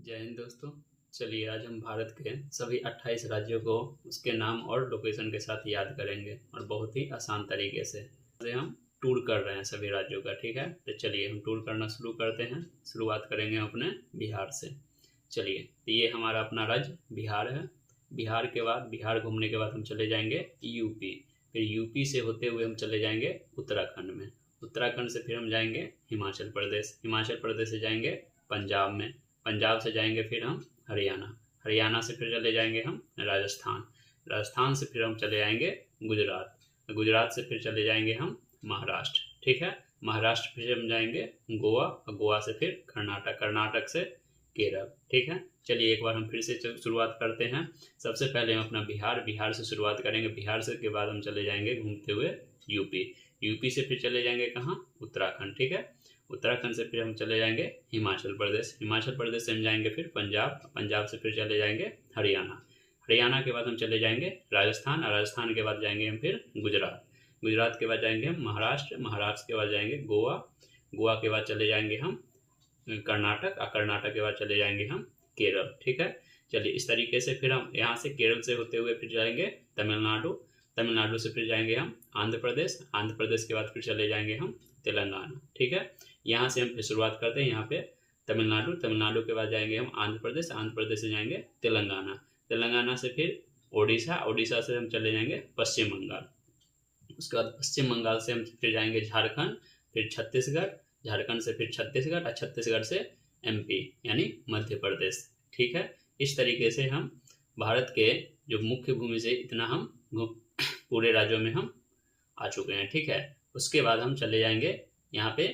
जय हिंद दोस्तों। चलिए आज हम भारत के सभी 28 राज्यों को उसके नाम और लोकेशन के साथ याद करेंगे और बहुत ही आसान तरीके से हम टूर कर रहे हैं सभी राज्यों का। ठीक है, तो चलिए हम टूर करना शुरू करते हैं। शुरुआत करेंगे अपने बिहार से। चलिए, तो ये हमारा अपना राज्य बिहार है। बिहार के बाद, बिहार घूमने के बाद हम चले जाएंगे यूपी। फिर यूपी से होते हुए हम चले जाएंगे उत्तराखंड में। उत्तराखंड से फिर हम जाएंगे हिमाचल प्रदेश। हिमाचल प्रदेश से जाएंगे पंजाब में। पंजाब से जाएंगे फिर हम हरियाणा। हरियाणा से फिर चले जाएंगे हम राजस्थान। राजस्थान से फिर हम चले जाएंगे गुजरात। गुजरात से फिर चले जाएंगे हम महाराष्ट्र। ठीक है, महाराष्ट्र फिर हम जाएंगे गोवा और गोवा से फिर कर्नाटक। कर्नाटक से केरल। ठीक है, चलिए एक बार हम फिर से शुरुआत करते हैं। सबसे पहले हम अपना बिहार से शुरुआत करेंगे। बिहार से के बाद हम चले जाएंगे घूमते हुए यूपी। यूपी से फिर चले जाएंगे कहाँ? उत्तराखंड। ठीक है, उत्तराखंड से फिर हम चले जाएंगे हिमाचल प्रदेश। हिमाचल प्रदेश से हम जाएंगे फिर पंजाब। पंजाब से फिर चले जाएंगे हरियाणा। हरियाणा के बाद हम चले जाएंगे राजस्थान और राजस्थान के बाद जाएंगे हम फिर गुजरात। गुजरात के बाद जाएंगे हम महाराष्ट्र। महाराष्ट्र के बाद जाएंगे गोवा। गोवा के बाद चले जाएंगे हम कर्नाटक और कर्नाटक के बाद चले जाएंगे हम केरल। ठीक है, चलिए इस तरीके से फिर हम यहाँ से केरल से होते हुए फिर जाएंगे तमिलनाडु। तमिलनाडु से फिर जाएंगे हम आंध्र प्रदेश। आंध्र प्रदेश के बाद फिर चले जाएंगे हम तेलंगाना। ठीक है, यहाँ से हम फिर शुरुआत करते हैं। यहाँ पे तमिलनाडु। तमिलनाडु के बाद जाएंगे हम आंध्र प्रदेश। आंध्र प्रदेश से जाएंगे तेलंगाना। तेलंगाना से फिर ओडिशा। ओडिशा से हम चले जाएंगे पश्चिम बंगाल। उसके बाद पश्चिम बंगाल से हम फिर जाएंगे झारखंड, फिर छत्तीसगढ़। झारखंड से फिर छत्तीसगढ़ और छत्तीसगढ़ से एमपी यानी मध्य प्रदेश। ठीक है, इस तरीके से हम भारत के जो मुख्य भूमि से इतना हम पूरे राज्यों में हम आ चुके हैं। ठीक है, उसके बाद हम चले जाएंगे यहाँ पे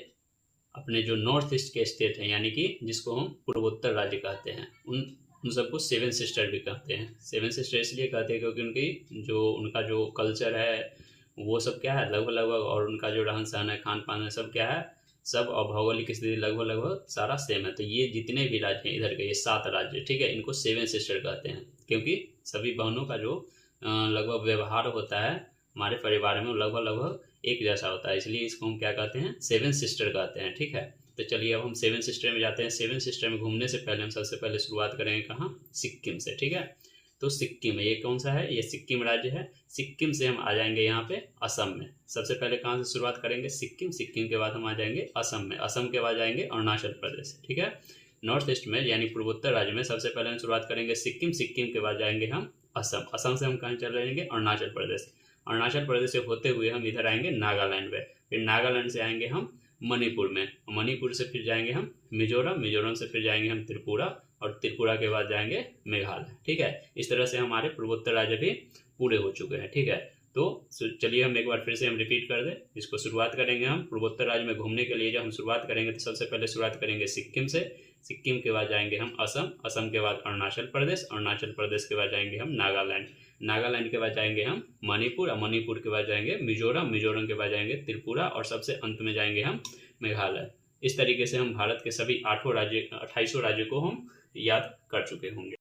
अपने जो नॉर्थ ईस्ट के स्टेट हैं, यानी कि जिसको हम पूर्वोत्तर राज्य कहते हैं, उन सबको सेवन सिस्टर भी कहते हैं। सेवन सिस्टर इसलिए कहते हैं क्योंकि उनका जो कल्चर है वो सब क्या है लगभग, और उनका जो रहन सहन है, खान पान है, सब क्या है, सब और भौगोलिक स्थिति लगभग सारा सेम है। तो ये जितने भी राज्य हैं इधर के, ये 7 राज्य, ठीक है, इनको सेवन सिस्टर कहते हैं क्योंकि सभी बहनों का जो लगभग व्यवहार होता है हमारे परिवार में लगभग एक जैसा होता है, इसलिए इसको हम क्या कहते हैं? सेवन सिस्टर कहते हैं। ठीक है, तो चलिए अब हम सेवन सिस्टर में जाते हैं। सेवन सिस्टर में घूमने से पहले हम सबसे पहले शुरुआत करेंगे कहाँ? सिक्किम से। ठीक है, तो सिक्किम है, ये कौन सा है? ये सिक्किम राज्य है। सिक्किम से हम आ जाएंगे यहाँ पे असम में। सबसे पहले कहाँ से शुरुआत करेंगे? सिक्किम। सिक्किम के बाद हम आ जाएंगे असम में। असम के बाद जाएंगे अरुणाचल प्रदेश। ठीक है, नॉर्थ ईस्ट में यानी पूर्वोत्तर राज्य में सबसे पहले हम शुरुआत करेंगे सिक्किम। सिक्किम के बाद जाएंगे हम असम। असम से हम कहाँ चले जाएंगे? अरुणाचल प्रदेश। अरुणाचल प्रदेश से होते हुए हम इधर आएंगे नागालैंड में। फिर नागालैंड से आएंगे हम मणिपुर में। मणिपुर से फिर जाएंगे हम मिजोरम। मिजोरम से फिर जाएंगे हम त्रिपुरा, और त्रिपुरा के बाद जाएंगे मेघालय। ठीक है, इस तरह से हमारे पूर्वोत्तर राज्य भी पूरे हो चुके हैं। ठीक है, तो चलिए हम एक बार फिर से हम रिपीट कर दें इसको। शुरुआत करेंगे हम पूर्वोत्तर राज्य में घूमने के लिए। जब हम शुरुआत करेंगे तो सबसे पहले शुरुआत करेंगे सिक्किम से। सिक्किम के बाद जाएंगे हम असम। असम के बाद अरुणाचल प्रदेश। अरुणाचल प्रदेश के बाद जाएंगे हम नागालैंड। नागालैंड के बाद जाएंगे हम मणिपुर, और मणिपुर के बाद जाएंगे मिजोरम। मिजोरम के बाद जाएंगे त्रिपुरा, और सबसे अंत में जाएंगे हम मेघालय। इस तरीके से हम भारत के सभी 28 राज्यों को हम याद कर चुके होंगे।